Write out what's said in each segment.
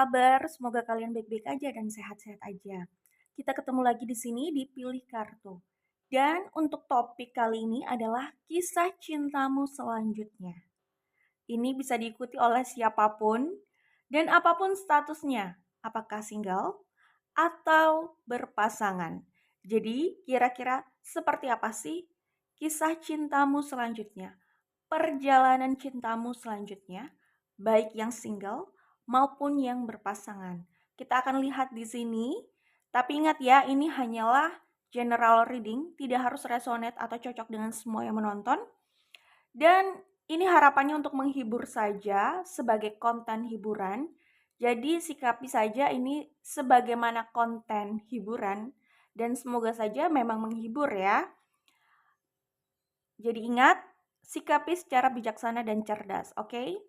kabar? Semoga kalian baik-baik aja dan sehat-sehat aja. Kita ketemu lagi di sini di Pilih Kartu. Dan untuk topik kali ini adalah kisah cintamu selanjutnya. Ini bisa diikuti oleh siapapun dan apapun statusnya, apakah single atau berpasangan. Jadi, kira-kira seperti apa sih kisah cintamu selanjutnya? Perjalanan cintamu selanjutnya, baik yang single maupun yang berpasangan. Kita akan lihat di sini, tapi ingat ya, ini hanyalah general reading, tidak harus resonate atau cocok dengan semua yang menonton. Dan ini harapannya untuk menghibur saja sebagai konten hiburan. Jadi sikapi saja ini sebagaimana konten hiburan dan semoga saja memang menghibur ya. Jadi ingat, sikapi secara bijaksana dan cerdas, oke?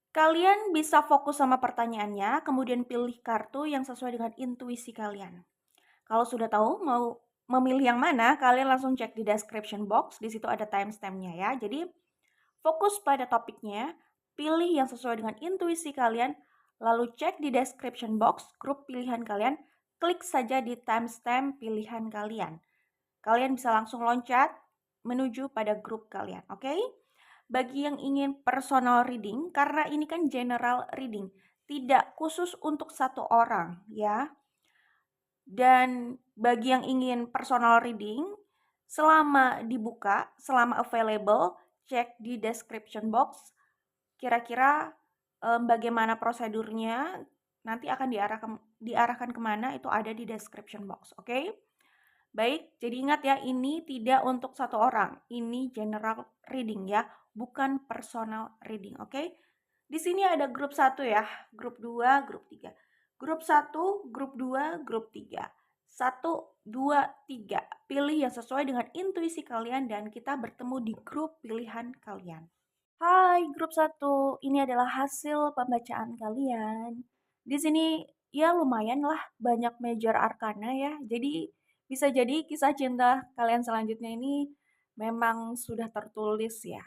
Kalian bisa fokus sama pertanyaannya, kemudian pilih kartu yang sesuai dengan intuisi kalian. Kalau sudah tahu mau memilih yang mana, kalian langsung cek di description box, di situ ada timestamp-nya ya. Jadi fokus pada topiknya, pilih yang sesuai dengan intuisi kalian, lalu cek di description box grup pilihan kalian, klik saja di timestamp pilihan kalian. Kalian bisa langsung loncat menuju pada grup kalian, oke? Bagi yang ingin personal reading, karena ini kan general reading, tidak khusus untuk satu orang ya. Dan bagi yang ingin personal reading, selama dibuka, selama available, cek di description box. Kira-kira bagaimana prosedurnya, nanti akan diarahkan kemana, itu ada di description box, oke? Baik, jadi ingat ya, ini tidak untuk satu orang. Ini general reading ya, bukan personal reading, oke? Di sini ada grup 1 ya, grup 2, grup 3. Grup 1, grup 2, grup 3. 1, 2, 3. Pilih yang sesuai dengan intuisi kalian dan kita bertemu di grup pilihan kalian. Hai grup 1, ini adalah hasil pembacaan kalian. Di sini ya lumayan lah banyak major arcana ya. Jadi bisa jadi kisah cinta kalian selanjutnya ini memang sudah tertulis ya.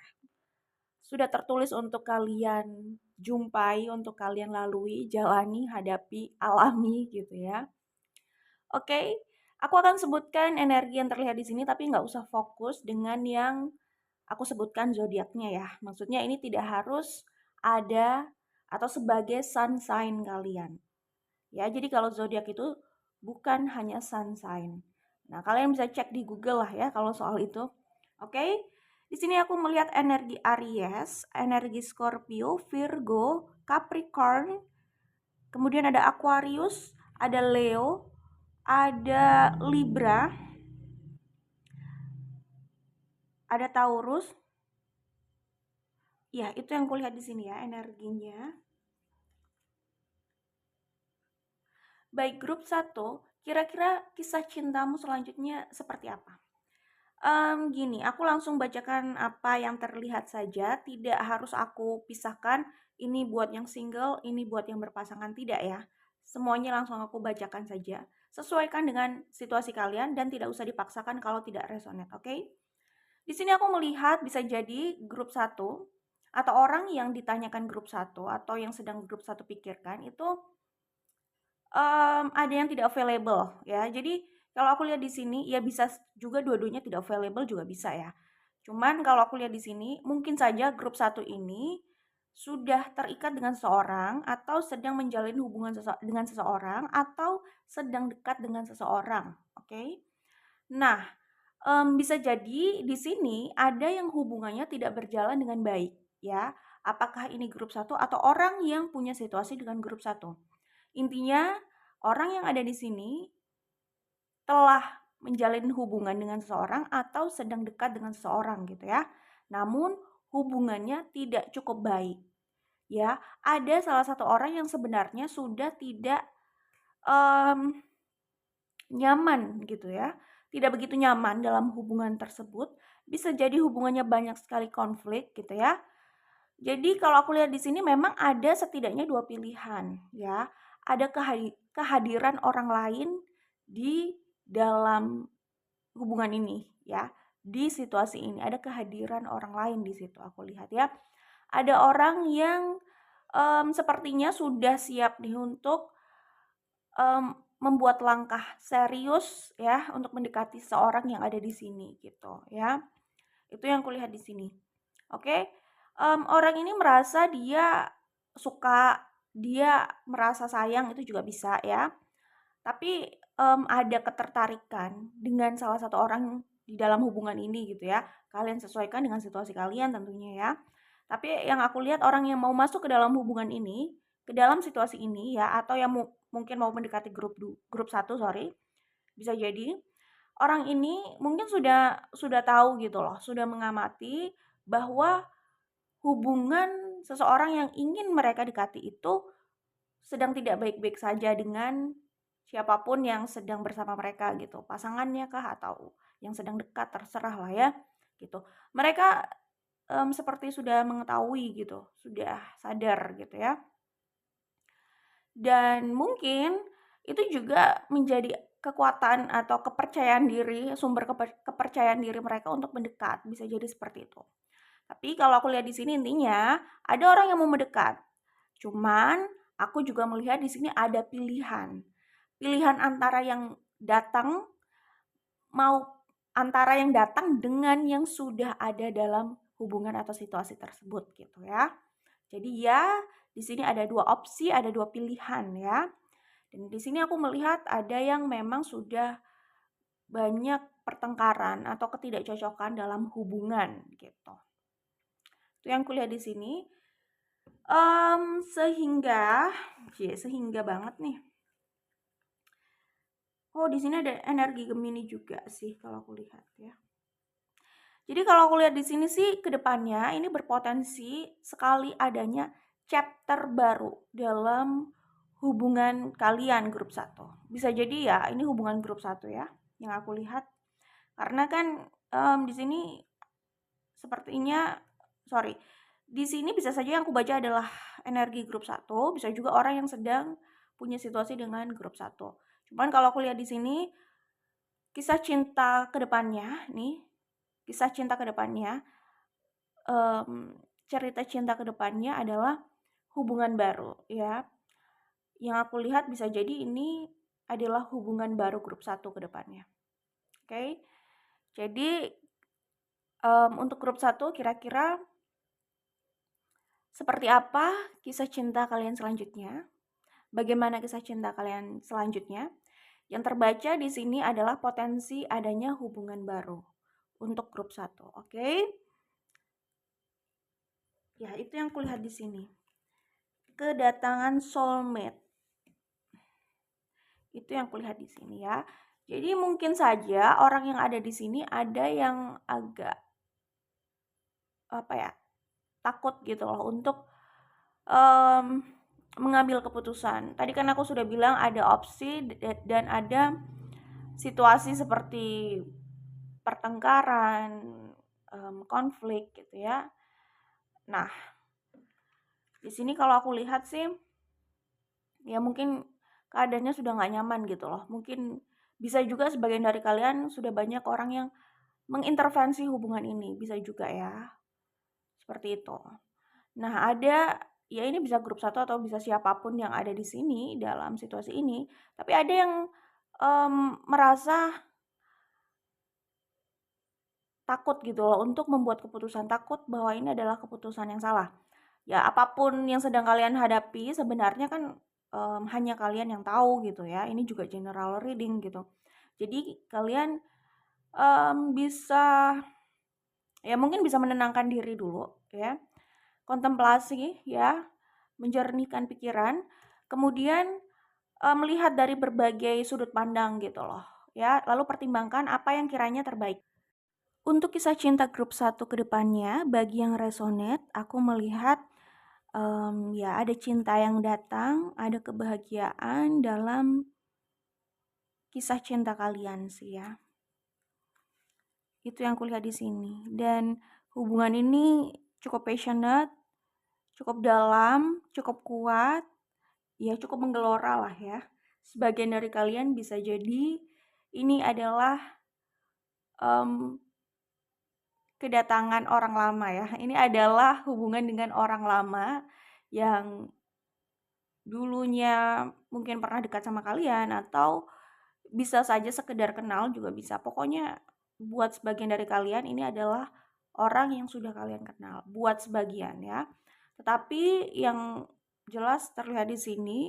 Sudah tertulis untuk kalian jumpai, untuk kalian lalui, jalani, hadapi, alami gitu ya. Oke, aku akan sebutkan energi yang terlihat di sini tapi nggak usah fokus dengan yang aku sebutkan zodiaknya ya. Maksudnya ini tidak harus ada atau sebagai sun sign kalian. Ya, jadi kalau zodiak itu bukan hanya sun sign. Nah, kalian bisa cek di Google lah ya kalau soal itu. Oke. Di sini aku melihat energi Aries, energi Scorpio, Virgo, Capricorn, kemudian ada Aquarius, ada Leo, ada Libra, ada Taurus. Ya, itu yang kulihat di sini ya energinya. Baik, grup 1, kira-kira kisah cintamu selanjutnya seperti apa? Gini, aku langsung bacakan apa yang terlihat saja, tidak harus aku pisahkan, ini buat yang single, ini buat yang berpasangan, tidak ya. Semuanya langsung aku bacakan saja. Sesuaikan dengan situasi kalian dan tidak usah dipaksakan kalau tidak resonate, oke? Di sini aku melihat bisa jadi grup 1 atau orang yang ditanyakan grup 1 atau yang sedang grup 1 pikirkan itu ada yang tidak available ya. Jadi kalau aku lihat di sini ya bisa juga dua-duanya tidak available juga bisa ya. Cuman kalau aku lihat di sini mungkin saja grup 1 ini sudah terikat dengan seseorang atau sedang menjalin hubungan dengan seseorang atau sedang dekat dengan seseorang, oke? Nah, bisa jadi di sini ada yang hubungannya tidak berjalan dengan baik ya. Apakah ini grup 1 atau orang yang punya situasi dengan grup 1? Intinya, orang yang ada di sini telah menjalin hubungan dengan seseorang atau sedang dekat dengan seseorang gitu ya. Namun hubungannya tidak cukup baik. Ya, ada salah satu orang yang sebenarnya sudah tidak nyaman gitu ya. Tidak begitu nyaman dalam hubungan tersebut. Bisa jadi hubungannya banyak sekali konflik gitu ya. Jadi kalau aku lihat di sini memang ada setidaknya dua pilihan ya. Ada kehadiran orang lain di dalam hubungan ini ya. Di situasi ini ada kehadiran orang lain di situ aku lihat ya. Ada orang yang sepertinya sudah siap nih untuk membuat langkah serius ya untuk mendekati seorang yang ada di sini gitu ya. Itu yang kulihat di sini. Oke, orang ini merasa dia suka, dia merasa sayang itu juga bisa ya. Tapi, ada ketertarikan dengan salah satu orang di dalam hubungan ini gitu ya. Kalian sesuaikan dengan situasi kalian tentunya ya. Tapi yang aku lihat orang yang mau masuk ke dalam hubungan ini, ke dalam situasi ini ya, atau yang mungkin mau mendekati grup satu sorry, bisa jadi orang ini mungkin sudah tahu gitu loh, sudah mengamati bahwa hubungan seseorang yang ingin mereka dekati itu sedang tidak baik-baik saja dengan siapapun yang sedang bersama mereka gitu, pasangannya kah atau yang sedang dekat, terserah lah ya, gitu. Mereka, seperti sudah mengetahui gitu, sudah sadar gitu ya. Dan mungkin itu juga menjadi kekuatan atau kepercayaan diri, sumber kepercayaan diri mereka untuk mendekat, bisa jadi seperti itu. Tapi kalau aku lihat di sini intinya ada orang yang mau mendekat. Cuman aku juga melihat di sini ada pilihan. Pilihan antara yang datang antara yang datang dengan yang sudah ada dalam hubungan atau situasi tersebut gitu ya. Jadi ya, di sini ada dua opsi, ada dua pilihan ya. Dan di sini aku melihat ada yang memang sudah banyak pertengkaran atau ketidakcocokan dalam hubungan gitu. Itu yang kulihat di sini. Sehingga banget nih. Oh, di sini ada energi Gemini juga sih kalau aku lihat ya. Jadi kalau aku lihat di sini sih ke depannya ini berpotensi sekali adanya chapter baru dalam hubungan kalian grup 1. Bisa jadi ya ini hubungan grup 1 ya yang aku lihat. Karena kan di sini sepertinya di sini bisa saja yang aku baca adalah energi grup 1, bisa juga orang yang sedang punya situasi dengan grup 1. Cuman kalau aku lihat di sini kisah cinta ke depannya nih, kisah cinta ke depannya, cerita cinta ke depannya adalah hubungan baru ya. Yang aku lihat bisa jadi ini adalah hubungan baru grup 1 ke depannya. Oke. Jadi untuk grup 1 kira-kira seperti apa kisah cinta kalian selanjutnya? Bagaimana kisah cinta kalian selanjutnya? Yang terbaca di sini adalah potensi adanya hubungan baru untuk grup 1, oke? Ya, itu yang kulihat di sini. Kedatangan soulmate. Itu yang kulihat di sini ya. Jadi mungkin saja orang yang ada di sini ada yang agak takut gitu loh untuk mengambil keputusan. Tadi kan aku sudah bilang ada opsi dan ada situasi seperti pertengkaran, konflik gitu ya. Nah, di sini kalau aku lihat sih, ya mungkin keadaannya sudah nggak nyaman gitu loh. Mungkin bisa juga sebagian dari kalian sudah banyak orang yang mengintervensi hubungan ini, bisa juga ya. Seperti itu. Nah, ya ini bisa grup 1 atau bisa siapapun yang ada di sini dalam situasi ini, tapi ada yang merasa takut gitu loh untuk membuat keputusan, takut bahwa ini adalah keputusan yang salah. Ya apapun yang sedang kalian hadapi sebenarnya kan hanya kalian yang tahu gitu ya. Ini juga general reading gitu. Jadi kalian bisa ya mungkin bisa menenangkan diri dulu ya. Kontemplasi ya, menjernihkan pikiran, kemudian melihat dari berbagai sudut pandang gitu loh ya. Lalu pertimbangkan apa yang kiranya terbaik. Untuk kisah cinta grup 1 ke depannya, bagi yang resonate, aku melihat ya ada cinta yang datang, ada kebahagiaan dalam kisah cinta kalian sih ya. Itu yang kulihat di sini. Dan hubungan ini cukup passionate, cukup dalam, cukup kuat, ya cukup menggelora lah ya. Sebagian dari kalian bisa jadi ini adalah kedatangan orang lama ya. Ini adalah hubungan dengan orang lama yang dulunya mungkin pernah dekat sama kalian atau bisa saja sekedar kenal juga bisa. Pokoknya buat sebagian dari kalian ini adalah orang yang sudah kalian kenal, buat sebagian ya. Tetapi yang jelas terlihat di sini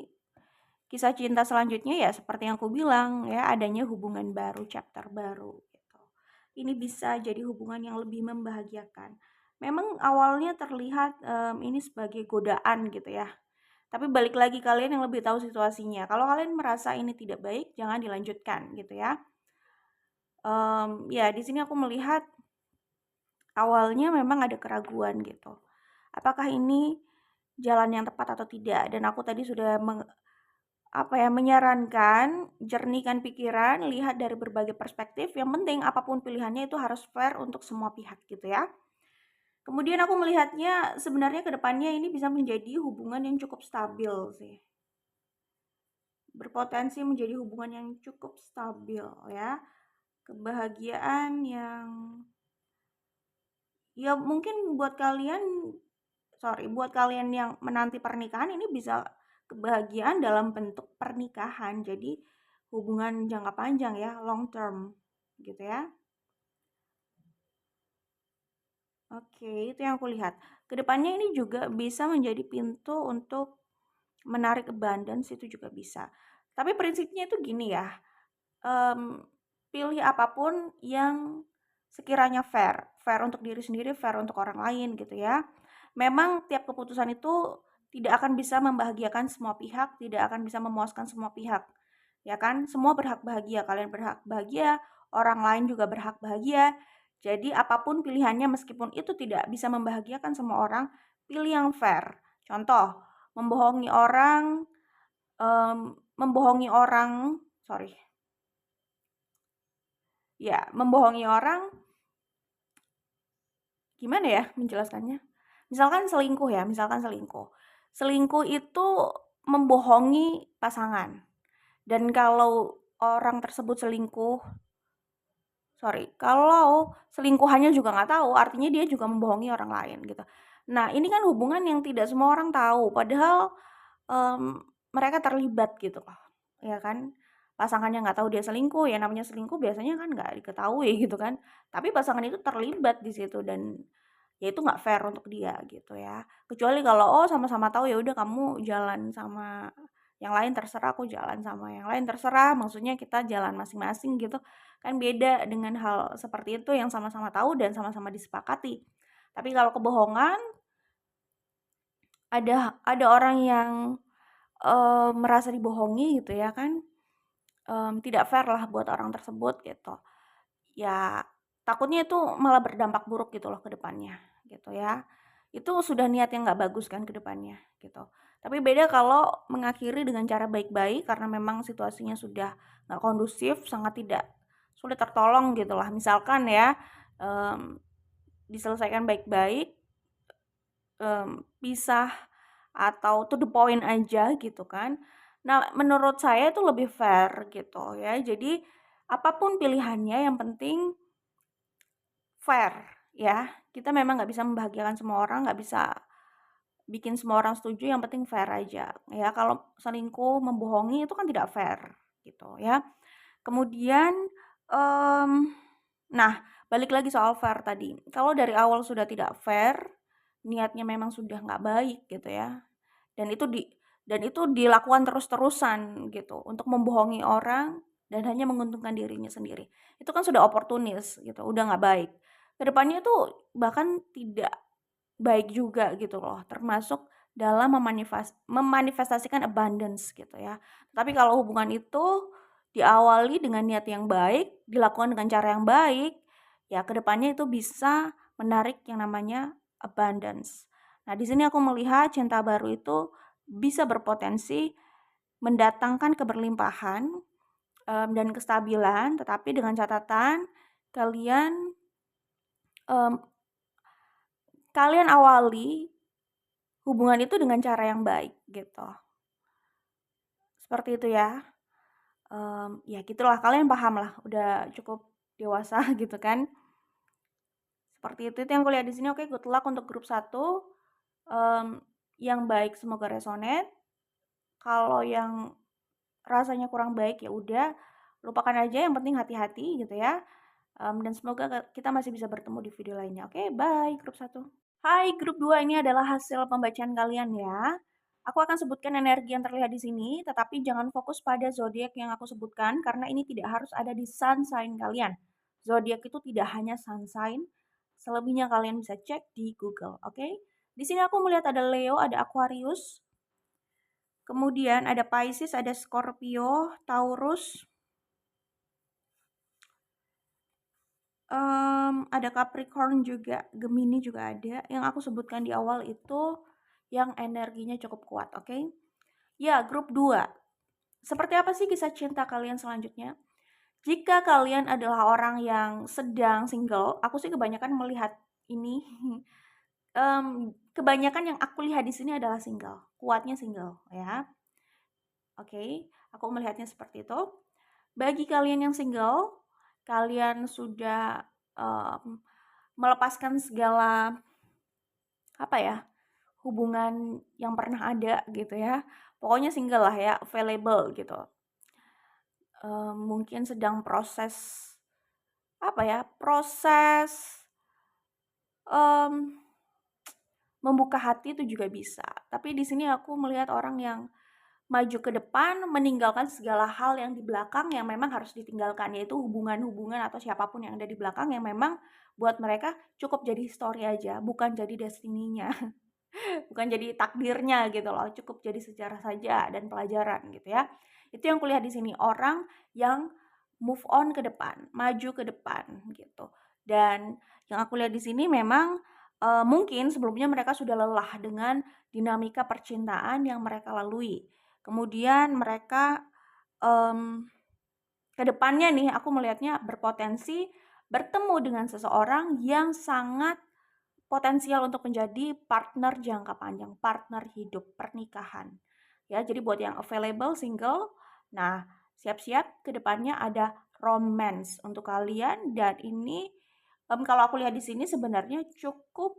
kisah cinta selanjutnya ya seperti yang aku bilang ya, adanya hubungan baru, chapter baru gitu. Ini bisa jadi hubungan yang lebih membahagiakan. Memang awalnya terlihat ini sebagai godaan gitu ya. Tapi balik lagi kalian yang lebih tahu situasinya. Kalau kalian merasa ini tidak baik, jangan dilanjutkan gitu ya. Ya di sini aku melihat awalnya memang ada keraguan gitu. Apakah ini jalan yang tepat atau tidak? Dan aku tadi sudah menyarankan, jernihkan pikiran, lihat dari berbagai perspektif. Yang penting apapun pilihannya itu harus fair untuk semua pihak gitu ya. Kemudian aku melihatnya sebenarnya ke depannya ini bisa menjadi hubungan yang cukup stabil sih. Berpotensi menjadi hubungan yang cukup stabil ya. Kebahagiaan yang ya mungkin buat kalian yang menanti pernikahan ini bisa kebahagiaan dalam bentuk pernikahan. Jadi hubungan jangka panjang ya, long term gitu ya. Oke, itu yang aku lihat. Kedepannya ini juga bisa menjadi pintu untuk menarik abundance, itu juga bisa. Tapi prinsipnya itu gini ya, pilih apapun yang sekiranya fair. Fair untuk diri sendiri, fair untuk orang lain gitu ya. Memang tiap keputusan itu tidak akan bisa membahagiakan semua pihak, tidak akan bisa memuaskan semua pihak. Ya kan? Semua berhak bahagia, kalian berhak bahagia, orang lain juga berhak bahagia. Jadi apapun pilihannya meskipun itu tidak bisa membahagiakan semua orang, pilih yang fair. Contoh, membohongi orang, membohongi orang, sorry, ya membohongi orang, gimana ya menjelaskannya? Misalkan selingkuh ya, misalkan selingkuh. Selingkuh itu membohongi pasangan. Dan kalau orang tersebut kalau selingkuhannya juga nggak tahu, artinya dia juga membohongi orang lain gitu. Nah, ini kan hubungan yang tidak semua orang tahu, padahal mereka terlibat gitu loh, ya kan. Pasangannya nggak tahu dia selingkuh, ya namanya selingkuh biasanya kan nggak diketahui gitu kan. Tapi pasangan itu terlibat di situ dan ya itu nggak fair untuk dia gitu ya. Kecuali kalau oh sama-sama tahu ya udah kamu jalan sama yang lain terserah, aku jalan sama yang lain terserah, maksudnya kita jalan masing-masing gitu. Kan beda dengan hal seperti itu yang sama-sama tahu dan sama-sama disepakati. Tapi kalau kebohongan ada orang yang merasa dibohongi gitu ya kan, tidak fair lah buat orang tersebut gitu. Ya takutnya itu malah berdampak buruk gitu loh ke depannya gitu ya. Itu sudah niat yang nggak bagus kan ke depannya gitu. Tapi beda kalau mengakhiri dengan cara baik-baik karena memang situasinya sudah nggak kondusif, sangat tidak sulit tertolong gitu lah. Misalkan ya, diselesaikan baik-baik, pisah atau to the point aja gitu kan. Nah, menurut saya itu lebih fair gitu ya. Jadi apapun pilihannya yang penting fair ya. Kita memang nggak bisa membahagiakan semua orang, nggak bisa bikin semua orang setuju, yang penting fair aja ya. Kalau selingkuh, membohongi itu kan tidak fair gitu ya. Kemudian, nah balik lagi soal fair tadi. Kalau dari awal sudah tidak fair, niatnya memang sudah nggak baik gitu ya, dan itu dilakukan terus-terusan gitu untuk membohongi orang dan hanya menguntungkan dirinya sendiri. Itu kan sudah oportunis gitu, udah nggak baik. Kedepannya tuh bahkan tidak baik juga gitu loh, termasuk dalam memanifestasikan abundance gitu ya. Tapi kalau hubungan itu diawali dengan niat yang baik, dilakukan dengan cara yang baik, ya kedepannya itu bisa menarik yang namanya abundance. Nah, di sini aku melihat cinta baru itu bisa berpotensi mendatangkan keberlimpahan dan kestabilan, tetapi dengan catatan kalian um, kalian awali hubungan itu dengan cara yang baik gitu. Seperti itu ya. Ya gitulah, kalian paham lah, udah cukup dewasa gitu kan. Seperti itu yang kuliah di sini. Oke, good luck untuk grup 1. yang baik semoga resonate. Kalau yang rasanya kurang baik ya udah lupakan aja, yang penting hati-hati gitu ya. Dan semoga kita masih bisa bertemu di video lainnya. Oke, bye grup 1. Hai grup 2, ini adalah hasil pembacaan kalian ya. Aku akan sebutkan energi yang terlihat di sini, tetapi jangan fokus pada zodiak yang aku sebutkan karena ini tidak harus ada di sun sign kalian. Zodiak itu tidak hanya sun sign, selebihnya kalian bisa cek di Google, oke? Di sini aku melihat ada Leo, ada Aquarius, kemudian ada Pisces, ada Scorpio, Taurus, ada Capricorn juga, Gemini juga ada. Yang aku sebutkan di awal itu yang energinya cukup kuat, oke? Ya, grup 2. Seperti apa sih kisah cinta kalian selanjutnya? Jika kalian adalah orang yang sedang single, aku sih kebanyakan melihat ini, kebanyakan yang aku lihat di sini adalah single, kuatnya single ya. Oke, aku melihatnya seperti itu. Bagi kalian yang single, kalian sudah melepaskan segala apa ya, hubungan yang pernah ada gitu ya. Pokoknya single lah ya, available gitu. Mungkin sedang proses apa ya, proses membuka hati itu juga bisa. Tapi di sini aku melihat orang yang maju ke depan, meninggalkan segala hal yang di belakang yang memang harus ditinggalkan, yaitu hubungan-hubungan atau siapapun yang ada di belakang yang memang buat mereka cukup jadi story aja, bukan jadi destininya. Bukan jadi takdirnya gitu loh, cukup jadi sejarah saja dan pelajaran gitu ya. Itu yang kulihat di sini, orang yang move on ke depan, maju ke depan gitu. Dan yang aku lihat di sini memang mungkin sebelumnya mereka sudah lelah dengan dinamika percintaan yang mereka lalui. Kemudian mereka ke depannya nih aku melihatnya berpotensi bertemu dengan seseorang yang sangat potensial untuk menjadi partner jangka panjang, partner hidup, pernikahan. Ya, jadi buat yang available single, nah siap-siap ke depannya ada romance untuk kalian dan ini kalau aku lihat di sini sebenarnya cukup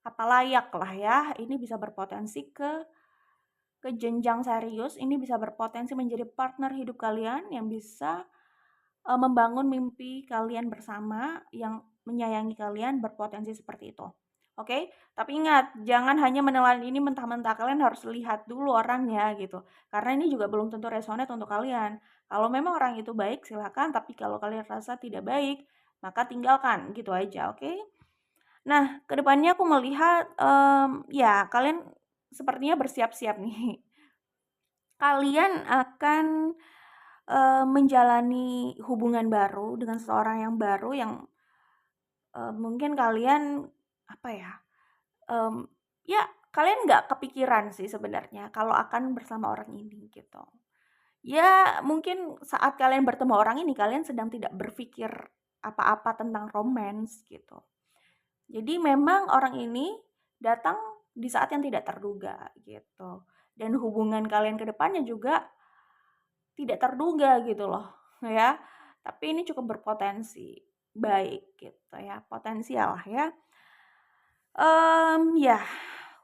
apa layak lah ya. Ini bisa berpotensi ke jenjang serius, ini bisa berpotensi menjadi partner hidup kalian yang bisa membangun mimpi kalian bersama, yang menyayangi kalian berpotensi seperti itu. Oke, tapi ingat jangan hanya menelan ini mentah-mentah, kalian harus lihat dulu orangnya gitu. Karena ini juga belum tentu resonate untuk kalian. Kalau memang orang itu baik silakan, tapi kalau kalian rasa tidak baik, maka tinggalkan gitu aja, oke? Nah, kedepannya aku melihat ya kalian sepertinya bersiap-siap nih. Kalian akan menjalani hubungan baru dengan seseorang yang baru yang mungkin kalian apa ya, ya kalian nggak kepikiran sih sebenarnya kalau akan bersama orang ini gitu. Ya mungkin saat kalian bertemu orang ini kalian sedang tidak berpikir apa-apa tentang romance gitu. Jadi memang orang ini datang di saat yang tidak terduga gitu. Dan hubungan kalian ke depannya juga tidak terduga gitu loh ya. Tapi ini cukup berpotensi baik gitu ya, potensial ya. Ya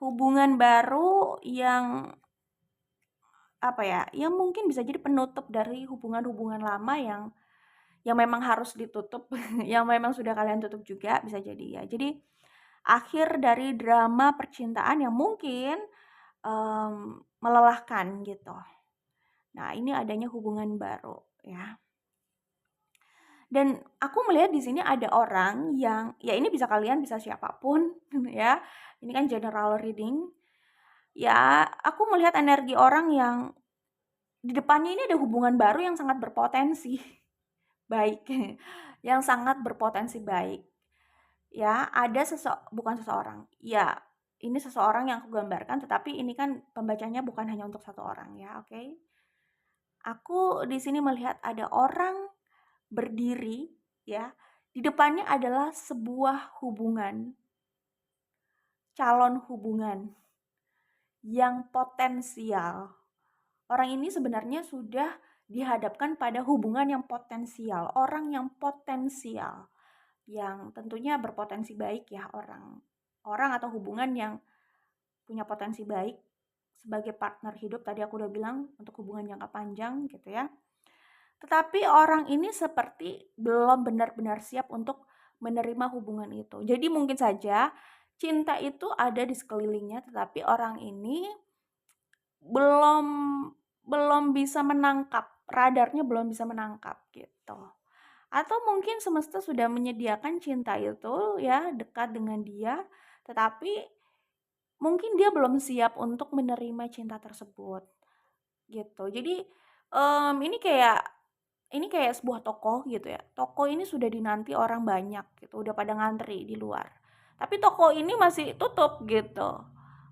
hubungan baru yang apa ya, yang mungkin bisa jadi penutup dari hubungan-hubungan lama yang memang harus ditutup, yang memang sudah kalian tutup juga bisa jadi ya. Jadi akhir dari drama percintaan yang mungkin melelahkan gitu. Nah, ini adanya hubungan baru ya. Dan aku melihat di sini ada orang yang ya ini bisa kalian, bisa siapapun ya. Ini kan general reading. Ya, aku melihat energi orang yang di depannya ini ada hubungan baru yang sangat berpotensi baik. Yang sangat berpotensi baik. Ya, ada bukan seseorang. Ya, ini seseorang yang aku gambarkan tetapi ini kan pembacanya bukan hanya untuk satu orang ya, oke? Aku di sini melihat ada orang berdiri ya. Di depannya adalah sebuah hubungan, calon hubungan yang potensial. Orang ini sebenarnya sudah dihadapkan pada hubungan yang potensial, orang yang potensial, yang tentunya berpotensi baik ya orang atau hubungan yang punya potensi baik sebagai partner hidup, tadi aku udah bilang untuk hubungan jangka panjang gitu ya. Tetapi orang ini seperti belum benar-benar siap untuk menerima hubungan itu. Jadi mungkin saja cinta itu ada di sekelilingnya, tetapi orang ini belum belum bisa menangkap, radarnya belum bisa menangkap gitu. Atau mungkin semesta sudah menyediakan cinta itu ya dekat dengan dia, tetapi mungkin dia belum siap untuk menerima cinta tersebut gitu. Jadi ini kayak sebuah toko gitu ya. Toko ini sudah dinanti orang banyak gitu, udah pada ngantri di luar. Tapi toko ini masih tutup gitu.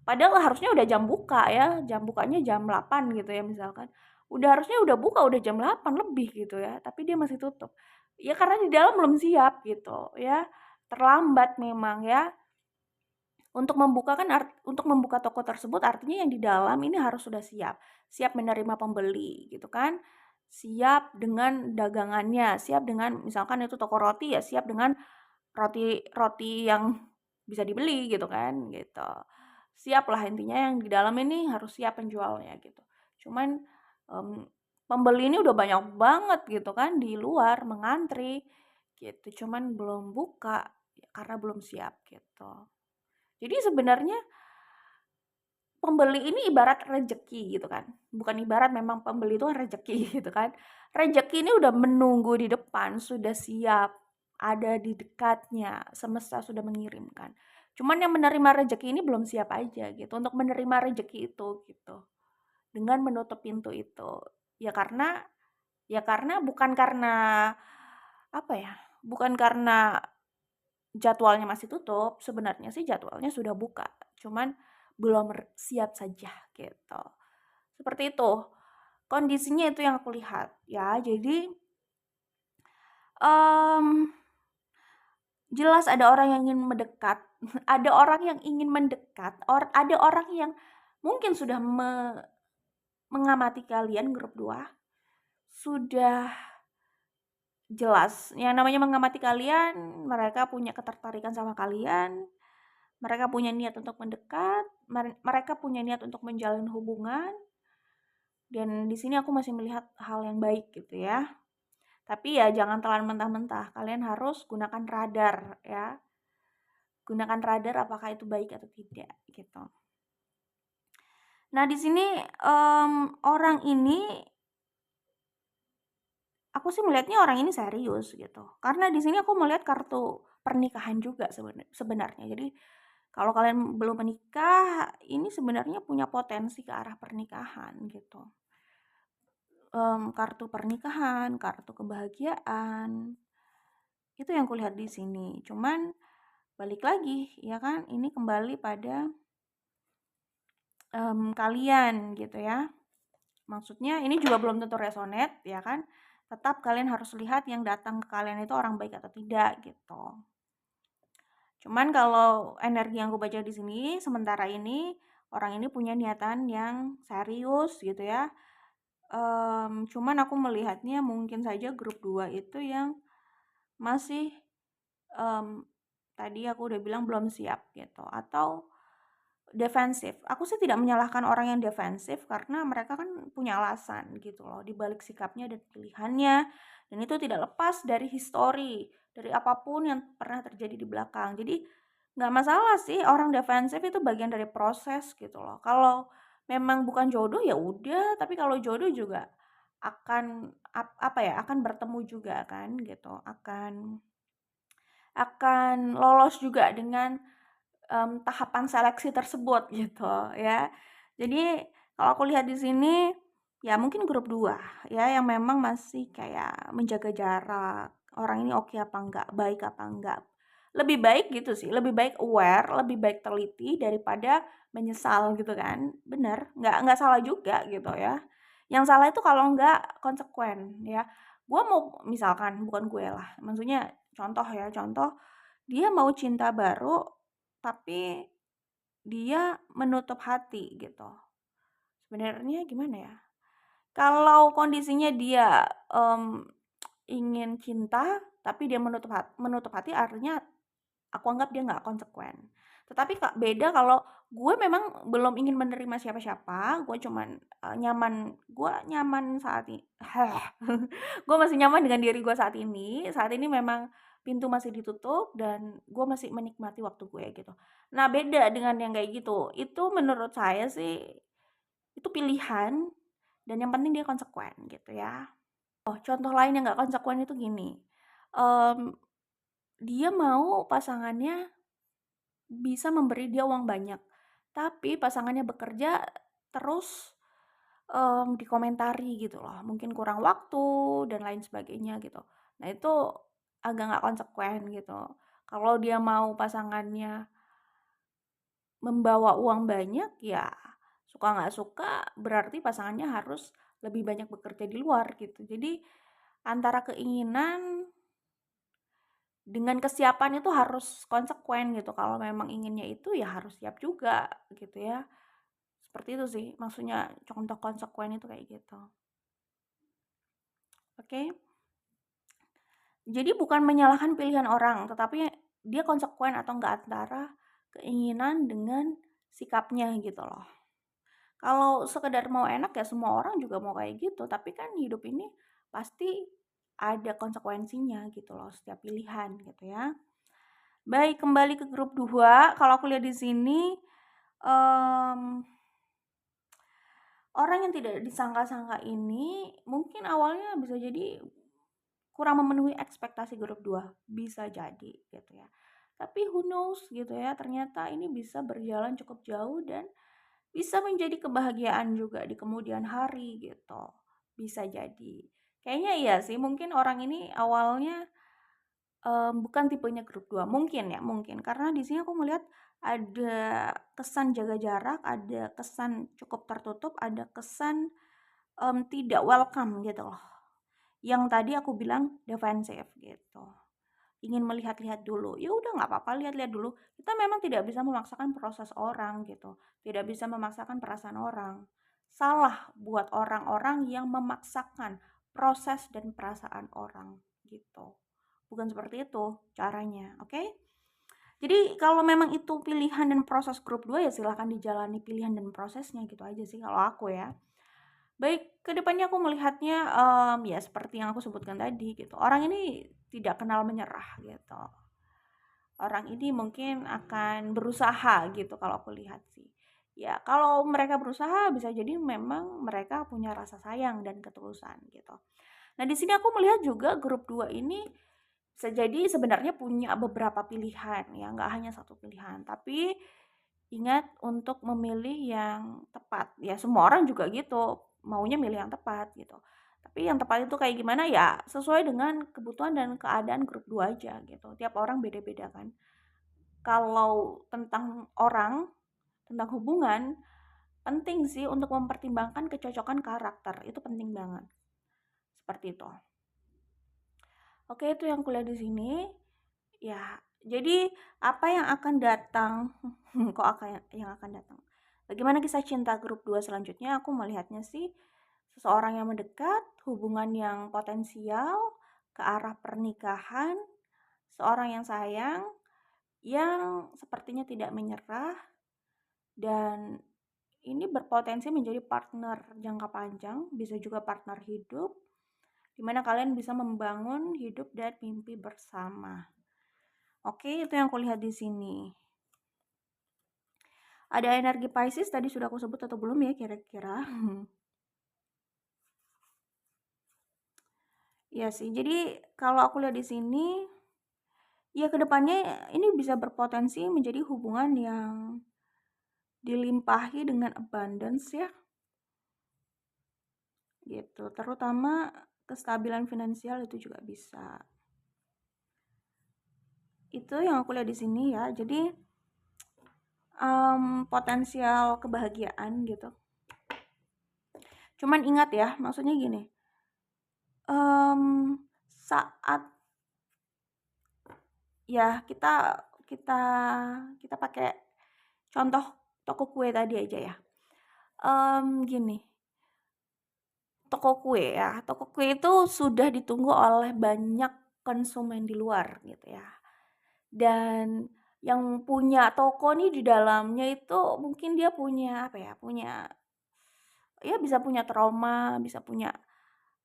Padahal harusnya udah jam buka ya, jam bukanya jam 8 gitu ya misalkan. Harusnya udah buka udah jam 8 lebih gitu ya, tapi dia masih tutup. Ya karena di dalam belum siap gitu ya. Terlambat memang ya. Untuk membuka toko tersebut artinya yang di dalam ini harus sudah siap. Siap menerima pembeli gitu kan. Siap dengan dagangannya, siap dengan misalkan itu toko roti ya siap dengan roti yang bisa dibeli gitu kan gitu. Siap lah intinya yang di dalam ini harus siap penjualnya gitu. Cuman pembeli ini udah banyak banget gitu kan di luar mengantri gitu. Cuman belum buka ya karena belum siap gitu. Jadi sebenarnya pembeli ini ibarat rezeki gitu kan. Bukan ibarat, memang pembeli itu kan rezeki gitu kan. Rezeki ini udah menunggu di depan, sudah siap, ada di dekatnya, semesta sudah mengirimkan. Cuman yang menerima rezeki ini belum siap aja gitu untuk menerima rezeki itu gitu. Dengan menutup pintu itu. Ya karena bukan karena apa ya? Bukan karena jadwalnya masih tutup, sebenarnya sih jadwalnya sudah buka, cuman belum siap saja gitu. Seperti itu. Kondisinya itu yang aku lihat ya. Jadi jelas ada orang yang ingin mendekat, ada orang yang ingin mendekat, ada orang yang mungkin sudah mengamati kalian grup 2, sudah jelas yang namanya mengamati kalian, mereka punya ketertarikan sama kalian. Mereka punya niat untuk mendekat, mereka punya niat untuk menjalin hubungan, dan di sini aku masih melihat hal yang baik gitu ya. Tapi ya jangan telan mentah-mentah, kalian harus gunakan radar ya. Gunakan radar apakah itu baik atau tidak gitu. Nah di sini orang ini, aku sih melihatnya orang ini serius gitu. Karena di sini aku melihat kartu pernikahan juga sebenarnya. Jadi kalau kalian belum menikah, ini sebenarnya punya potensi ke arah pernikahan gitu. Kartu pernikahan, kartu kebahagiaan, itu yang kulihat di sini. Cuman balik lagi, ya kan, ini kembali pada kalian gitu ya. Maksudnya ini juga belum tentu resonate, ya kan. Tetap kalian harus lihat yang datang ke kalian itu orang baik atau tidak gitu. Cuman kalau energi yang gue baca di sini, sementara ini orang ini punya niatan yang serius gitu ya. Cuman aku melihatnya mungkin saja grup 2 itu yang masih tadi aku udah bilang belum siap gitu, atau defensif. Aku sih tidak menyalahkan orang yang defensif karena mereka kan punya alasan gitu loh di balik sikapnya dan pilihannya, dan itu tidak lepas dari histori, dari apapun yang pernah terjadi di belakang. Jadi nggak masalah sih orang defensif, itu bagian dari proses gitu loh. Kalau memang bukan jodoh ya udah, tapi kalau jodoh juga akan akan bertemu juga kan gitu, akan lolos juga dengan tahapan seleksi tersebut gitu ya. Jadi kalau aku lihat di sini ya mungkin grup 2 ya yang memang masih kayak menjaga jarak. Orang ini oke apa enggak, baik apa enggak. Lebih baik gitu sih, lebih baik aware, lebih baik teliti daripada menyesal gitu kan. Bener, nggak salah juga gitu ya. Yang salah itu kalau nggak konsekuen ya. Gue mau, misalkan bukan gue lah, maksudnya contoh dia mau cinta baru tapi dia menutup hati gitu. Sebenarnya gimana ya? Kalau kondisinya dia ingin cinta tapi dia menutup hati, artinya aku anggap dia nggak konsekuen. Tetapi beda kalau gue memang belum ingin menerima siapa-siapa, gue cuman nyaman saat ini. Gue masih nyaman dengan diri gue saat ini. Saat ini memang pintu masih ditutup dan gue masih menikmati waktu gue gitu. Nah, beda dengan yang kayak gitu. Itu menurut saya sih itu pilihan dan yang penting dia konsekuen gitu ya. Oh, contoh lain yang nggak konsekuen itu gini. Em, Dia mau pasangannya bisa memberi dia uang banyak, tapi pasangannya bekerja terus dikomentari gitu loh, mungkin kurang waktu dan lain sebagainya gitu. Nah, itu agak nggak konsekuen gitu. Kalau dia mau pasangannya membawa uang banyak, ya suka nggak suka berarti pasangannya harus lebih banyak bekerja di luar gitu. Jadi antara keinginan dengan kesiapan itu harus konsekuen gitu. Kalau memang inginnya itu ya harus siap juga gitu ya. Seperti itu sih maksudnya contoh konsekuen itu kayak gitu. Oke. Jadi bukan menyalahkan pilihan orang, tetapi dia konsekuen atau enggak antara keinginan dengan sikapnya gitu loh. Kalau sekedar mau enak ya semua orang juga mau kayak gitu, tapi kan hidup ini pasti ada konsekuensinya gitu loh setiap pilihan gitu ya. Baik, kembali ke grup 2. Kalau aku lihat di sini um, orang yang tidak disangka-sangka ini mungkin awalnya bisa jadi kurang memenuhi ekspektasi grup 2, bisa jadi gitu ya. Tapi who knows gitu ya, ternyata ini bisa berjalan cukup jauh dan bisa menjadi kebahagiaan juga di kemudian hari gitu. Bisa jadi. Kayaknya iya sih, mungkin orang ini awalnya bukan tipenya grup 2, mungkin ya, mungkin. Karena di sini aku melihat ada kesan jaga jarak, ada kesan cukup tertutup, ada kesan tidak welcome gitu loh. Yang tadi aku bilang defensif gitu. Ingin melihat-lihat dulu. Ya udah nggak apa-apa lihat-lihat dulu. Kita memang tidak bisa memaksakan proses orang gitu. Tidak bisa memaksakan perasaan orang. Salah buat orang-orang yang memaksakan proses dan perasaan orang gitu. Bukan seperti itu caranya, oke? Jadi kalau memang itu pilihan dan proses grup 2 ya silahkan dijalani pilihan dan prosesnya gitu aja sih kalau aku ya. Baik, kedepannya aku melihatnya ya seperti yang aku sebutkan tadi gitu. Orang ini tidak kenal menyerah gitu. Orang ini mungkin akan berusaha gitu kalau aku lihat sih. Ya, kalau mereka berusaha bisa jadi memang mereka punya rasa sayang dan ketulusan gitu. Nah, di sini aku melihat juga grup 2 ini bisa jadi sebenarnya punya beberapa pilihan ya, nggak hanya satu pilihan. Tapi ingat untuk memilih yang tepat. Ya, semua orang juga gitu, maunya milih yang tepat gitu. Tapi yang tepat itu kayak gimana ya sesuai dengan kebutuhan dan keadaan grup 2 aja gitu. Tiap orang beda-beda kan. Kalau tentang orang, tentang hubungan, penting sih untuk mempertimbangkan kecocokan karakter. Itu penting banget. Seperti itu. Oke, itu yang kuliah di sini. Ya, jadi apa yang akan datang? Kok yang akan datang? Bagaimana kisah cinta grup 2 selanjutnya? Aku melihatnya sih seseorang yang mendekat, hubungan yang potensial ke arah pernikahan, seorang yang sayang, yang sepertinya tidak menyerah dan ini berpotensi menjadi partner jangka panjang, bisa juga partner hidup, di mana kalian bisa membangun hidup dan mimpi bersama. Oke, itu yang kulihat di sini. Ada energi Pisces tadi sudah aku sebut atau belum ya kira-kira? Ya sih, jadi kalau aku lihat di sini, ya kedepannya ini bisa berpotensi menjadi hubungan yang dilimpahi dengan abundance ya, gitu. Terutama kestabilan finansial itu juga bisa. Itu yang aku lihat di sini ya. Jadi potensial kebahagiaan gitu. Cuman ingat ya, maksudnya gini. Saat ya kita kita pakai contoh toko kue tadi aja ya. Gini, toko kue itu sudah ditunggu oleh banyak konsumen di luar gitu ya. Dan yang punya toko nih di dalamnya itu mungkin dia punya apa ya, bisa punya trauma, bisa punya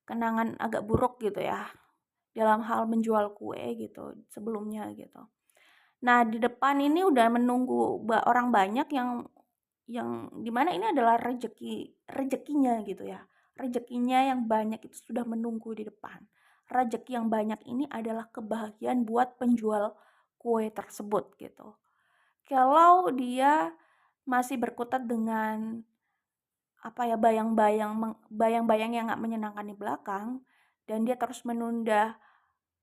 kenangan agak buruk gitu ya, dalam hal menjual kue gitu sebelumnya gitu. Nah, di depan ini udah menunggu orang banyak yang dimana ini adalah rezekinya gitu ya. Rezekinya yang banyak itu sudah menunggu di depan. Rezeki yang banyak ini adalah kebahagiaan buat penjual kue tersebut gitu. Kalau dia masih berkutat dengan apa ya, bayang-bayang yang nggak menyenangkan di belakang, dan dia terus menunda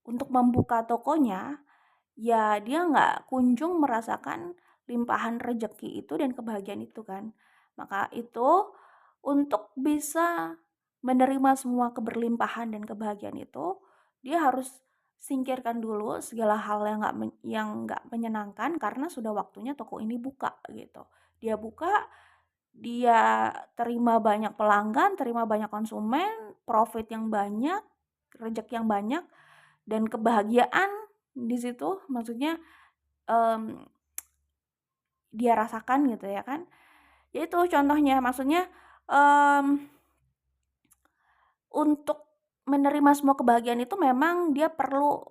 untuk membuka tokonya, ya dia nggak kunjung merasakan limpahan rezeki itu dan kebahagiaan itu kan. Maka itu untuk bisa menerima semua keberlimpahan dan kebahagiaan itu, dia harus singkirkan dulu segala hal yang nggak menyenangkan karena sudah waktunya toko ini buka gitu. Dia buka, dia terima banyak pelanggan, terima banyak konsumen, profit yang banyak, rezeki yang banyak, dan kebahagiaan di situ maksudnya um, dia rasakan gitu ya kan. Ya itu contohnya, maksudnya um, untuk menerima semua kebahagiaan itu memang dia perlu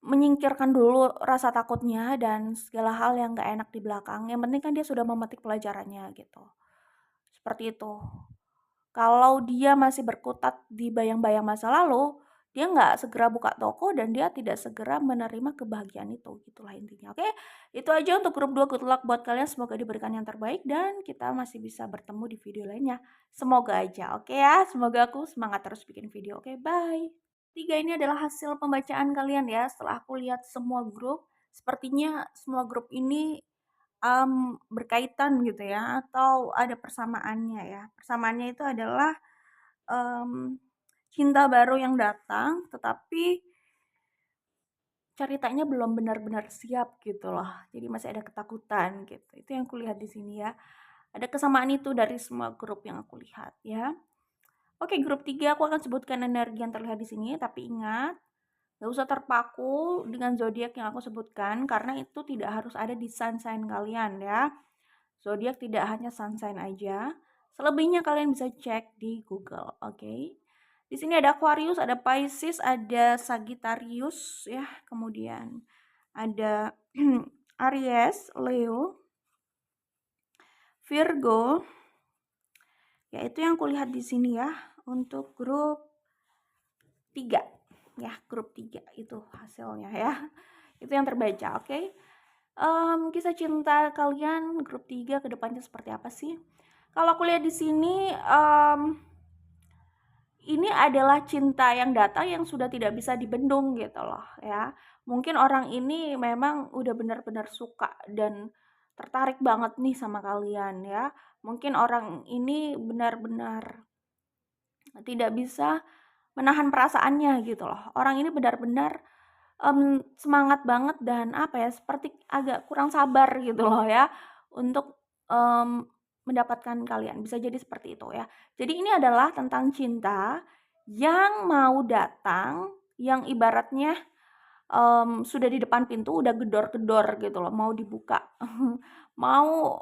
menyingkirkan dulu rasa takutnya dan segala hal yang gak enak di belakang. Yang penting kan dia sudah memetik pelajarannya gitu. Seperti itu. Kalau dia masih berkutat di bayang-bayang masa lalu, dia nggak segera buka toko dan dia tidak segera menerima kebahagiaan itu. Gitulah intinya. Oke, itu aja untuk grup 2. Good luck buat kalian. Semoga diberikan yang terbaik dan kita masih bisa bertemu di video lainnya. Semoga aja. Oke ya, semoga aku semangat terus bikin video. Oke, bye. 3 ini adalah hasil pembacaan kalian ya. Setelah aku lihat semua grup, sepertinya semua grup ini berkaitan gitu ya, atau ada persamaannya ya. Persamaannya itu adalah cinta baru yang datang, tetapi ceritanya belum benar-benar siap gitu loh. Jadi masih ada ketakutan gitu. Itu yang kulihat di sini ya. Ada kesamaan itu dari semua grup yang aku lihat ya. Oke, grup 3 aku akan sebutkan energi yang terlihat di sini, tapi ingat, gak usah terpaku dengan zodiak yang aku sebutkan karena itu tidak harus ada di sign kalian ya. Zodiak tidak hanya sun sign aja. Selebihnya kalian bisa cek di Google, oke? Di sini ada Aquarius, ada Pisces, ada Sagittarius ya, kemudian ada Aries, Leo, Virgo. Ya, itu yang kulihat di sini ya untuk grup 3. Ya, grup 3 itu hasilnya ya. Itu yang terbaca, oke? Kisah cinta kalian grup 3 ke depannya seperti apa sih? Kalau aku lihat di sini, ini adalah cinta yang datang yang sudah tidak bisa dibendung gitu loh ya. Mungkin orang ini memang udah benar-benar suka dan tertarik banget nih sama kalian ya. Mungkin orang ini benar-benar tidak bisa menahan perasaannya gitu loh. Orang ini benar-benar semangat banget dan apa ya, seperti agak kurang sabar gitu loh ya untuk mendapatkan kalian. Bisa jadi seperti itu ya. Jadi ini adalah tentang cinta yang mau datang, yang ibaratnya sudah di depan pintu udah gedor-gedor gitu loh, mau dibuka. Mau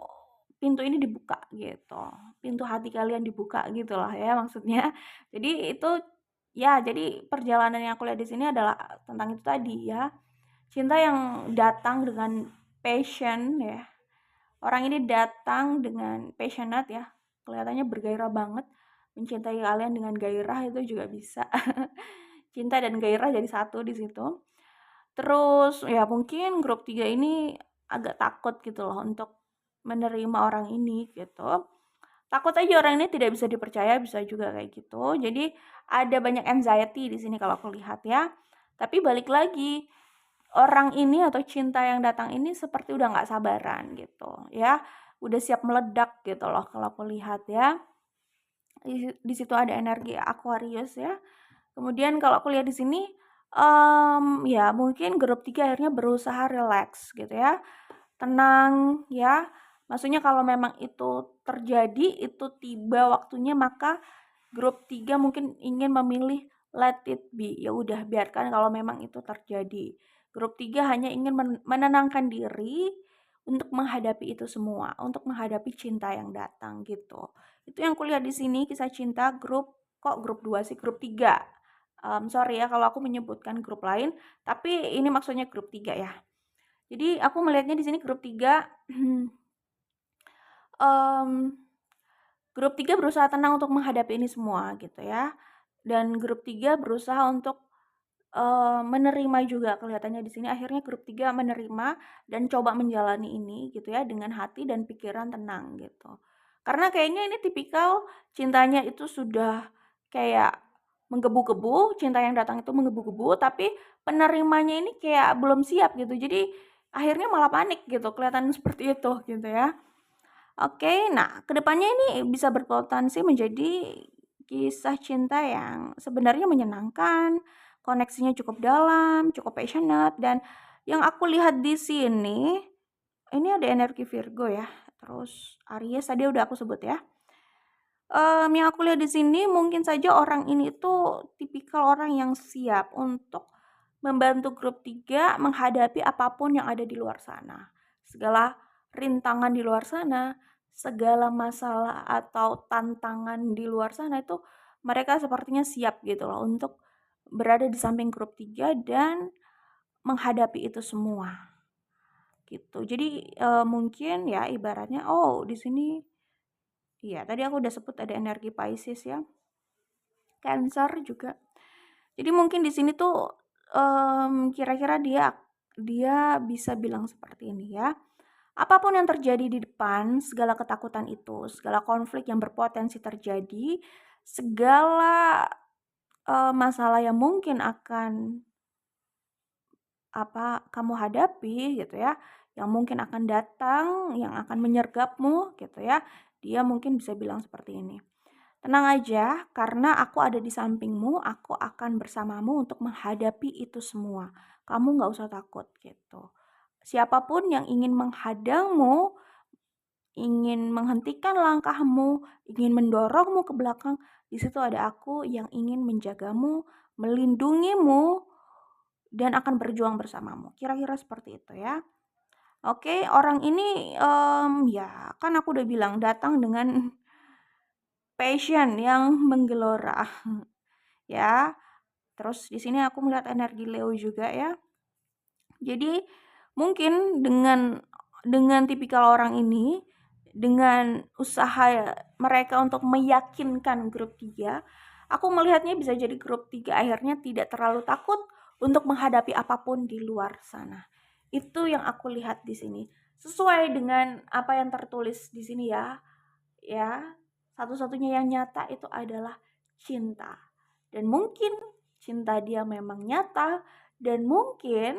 pintu ini dibuka gitu. Pintu hati kalian dibuka gitu lah ya maksudnya. Jadi itu ya, jadi perjalanan yang aku lihat di sini adalah tentang itu tadi ya. Cinta yang datang dengan passion ya. Orang ini datang dengan passionate ya. Kelihatannya bergairah banget. Mencintai kalian dengan gairah itu juga bisa. Cinta dan gairah jadi satu di situ. Terus ya mungkin grup 3 ini agak takut gitu loh untuk menerima orang ini gitu. Takut aja orang ini tidak bisa dipercaya, bisa juga kayak gitu. Jadi ada banyak anxiety di sini kalau aku lihat ya. Tapi balik lagi, orang ini atau cinta yang datang ini seperti udah nggak sabaran gitu ya. Udah siap meledak gitu loh kalau aku lihat ya. Di situ ada energi Aquarius ya. Kemudian kalau aku lihat di sini ya mungkin grup 3 akhirnya berusaha relax gitu ya. Tenang ya. Maksudnya kalau memang itu terjadi, itu tiba waktunya, maka grup 3 mungkin ingin memilih let it be. Ya udah biarkan kalau memang itu terjadi. Grup 3 hanya ingin menenangkan diri untuk menghadapi itu semua, untuk menghadapi cinta yang datang gitu. Itu yang kulihat di sini kisah cinta grup 2 sih, grup 3. Sorry ya kalau aku menyebutkan grup lain, tapi ini maksudnya grup 3 ya. Jadi aku melihatnya di sini grup 3 grup 3 berusaha tenang untuk menghadapi ini semua gitu ya. Dan grup 3 berusaha untuk menerima juga kelihatannya di sini akhirnya grup 3 menerima dan coba menjalani ini gitu ya dengan hati dan pikiran tenang gitu. Karena kayaknya ini tipikal cintanya itu sudah kayak menggebu-gebu, cinta yang datang itu menggebu-gebu tapi penerimanya ini kayak belum siap gitu. Jadi akhirnya malah panik gitu, kelihatan seperti itu gitu ya. Oke, nah kedepannya ini bisa berpotensi menjadi kisah cinta yang sebenarnya menyenangkan, koneksinya cukup dalam, cukup passionate, dan yang aku lihat di sini, ini ada energi Virgo ya, terus Aries tadi udah aku sebut ya. Yang aku lihat di sini mungkin saja orang ini tuh tipikal orang yang siap untuk membantu grup 3 menghadapi apapun yang ada di luar sana. Segala rintangan di luar sana, segala masalah atau tantangan di luar sana itu mereka sepertinya siap gitu loh untuk berada di samping grup 3 dan menghadapi itu semua gitu. Jadi, mungkin ya ibaratnya di sini iya tadi aku udah sebut ada energi Pisces ya, Cancer juga. Jadi mungkin di sini tuh, kira-kira dia dia bisa bilang seperti ini ya, apapun yang terjadi di depan, segala ketakutan itu, segala konflik yang berpotensi terjadi, segala, masalah yang mungkin akan kamu hadapi gitu ya, yang mungkin akan datang, yang akan menyergapmu gitu ya, dia mungkin bisa bilang seperti ini, "Tenang aja, karena aku ada di sampingmu, aku akan bersamamu untuk menghadapi itu semua. Kamu nggak usah takut," gitu. Siapapun yang ingin menghadangmu, ingin menghentikan langkahmu, ingin mendorongmu ke belakang, di situ ada aku yang ingin menjagamu, melindungimu, dan akan berjuang bersamamu. Kira-kira seperti itu ya. Oke, orang ini, ya kan aku udah bilang datang dengan passion yang menggelora, ya. Terus di sini aku melihat energi Leo juga ya. Jadi mungkin dengan tipikal orang ini, dengan usaha mereka untuk meyakinkan grup 3, aku melihatnya bisa jadi grup 3 akhirnya tidak terlalu takut untuk menghadapi apapun di luar sana. Itu yang aku lihat di sini. Sesuai dengan apa yang tertulis di sini ya. Ya, satu-satunya yang nyata itu adalah cinta. Dan mungkin cinta dia memang nyata dan mungkin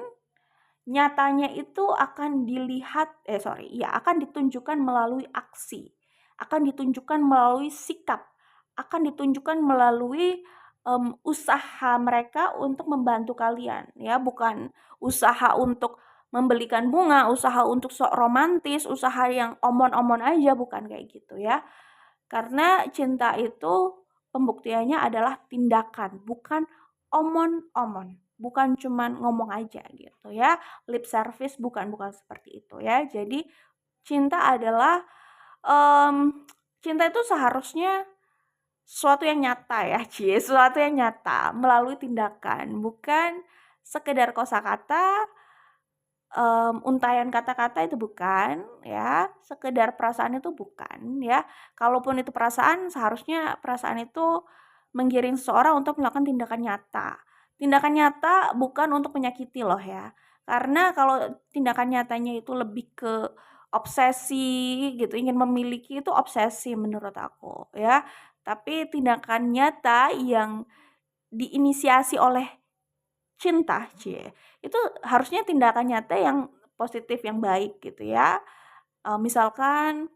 nyatanya itu akan akan ditunjukkan melalui aksi, akan ditunjukkan melalui sikap, akan ditunjukkan melalui usaha mereka untuk membantu kalian ya, bukan usaha untuk membelikan bunga, usaha untuk sok romantis, usaha yang omon-omon aja, bukan kayak gitu ya. Karena cinta itu pembuktiannya adalah tindakan, bukan omon-omon. Bukan cuman ngomong aja gitu ya, lip service bukan seperti itu ya. Jadi cinta adalah, cinta itu seharusnya sesuatu yang nyata ya, sesuatu yang nyata melalui tindakan, bukan sekedar kosakata, untayan kata-kata itu bukan ya, sekedar perasaan itu bukan ya. Kalaupun itu perasaan, seharusnya perasaan itu menggiring seseorang untuk melakukan tindakan nyata. Tindakan nyata bukan untuk menyakiti loh ya. Karena kalau tindakan nyatanya itu lebih ke obsesi gitu, ingin memiliki itu obsesi menurut aku ya. Tapi tindakan nyata yang diinisiasi oleh cinta, itu harusnya tindakan nyata yang positif, yang baik gitu ya. Misalkan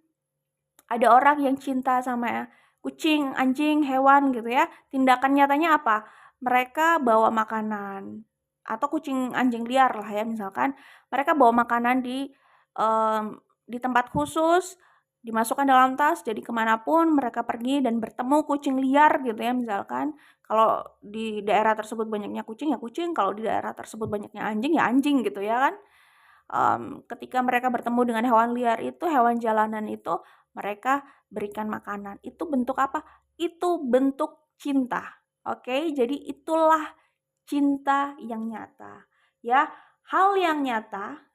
ada orang yang cinta sama kucing, anjing, hewan gitu ya, tindakan nyatanya apa? Mereka bawa makanan atau kucing, anjing liar lah ya misalkan, mereka bawa makanan di tempat khusus dimasukkan dalam tas, jadi kemanapun mereka pergi dan bertemu kucing liar gitu ya misalkan, kalau di daerah tersebut banyaknya kucing ya kucing, kalau di daerah tersebut banyaknya anjing ya anjing gitu ya kan. Ketika mereka bertemu dengan hewan liar itu, hewan jalanan itu, mereka berikan makanan. Itu bentuk apa? Itu bentuk cinta. Oke, jadi itulah cinta yang nyata. Ya, hal yang nyata,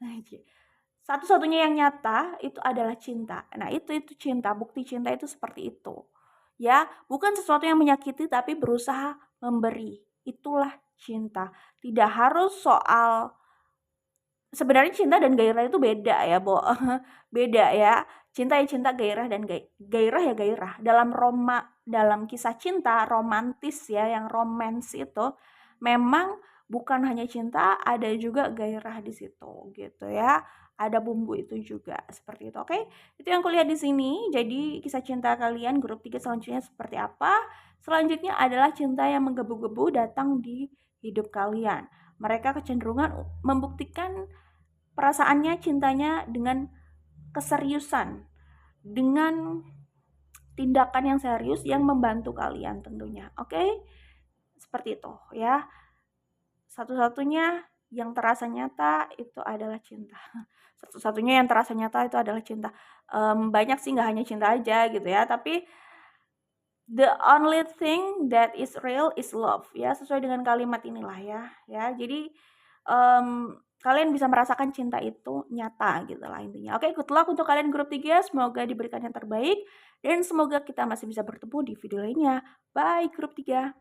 satu-satunya yang nyata itu adalah cinta. Nah, itu cinta, bukti cinta itu seperti itu. Ya, bukan sesuatu yang menyakiti tapi berusaha memberi. Itulah cinta. Tidak harus soal sebenarnya cinta dan gairah itu beda ya, Bo. Beda ya. Cinta ya cinta, gairah dan gairah ya gairah. Dalam kisah cinta romantis ya, yang romance itu memang bukan hanya cinta, ada juga gairah di situ gitu ya. Ada bumbu itu juga seperti itu. Oke? Itu yang kulihat di sini. Jadi kisah cinta kalian grup 3 selanjutnya seperti apa? Selanjutnya adalah cinta yang menggebu-gebu datang di hidup kalian. Mereka kecenderungan membuktikan perasaannya, cintanya dengan keseriusan, dengan tindakan yang serius yang membantu kalian tentunya. Oke? Seperti itu ya. Satu-satunya yang terasa nyata itu adalah cinta. Satu-satunya yang terasa nyata itu adalah cinta. Banyak sih, nggak hanya cinta aja gitu ya, tapi the only thing that is real is love ya, sesuai dengan kalimat inilah ya. Ya, jadi kalian bisa merasakan cinta itu nyata gitu lah intinya. Oke, good luck untuk kalian grup 3, semoga diberikan yang terbaik dan semoga kita masih bisa bertemu di video lainnya. Bye grup 3.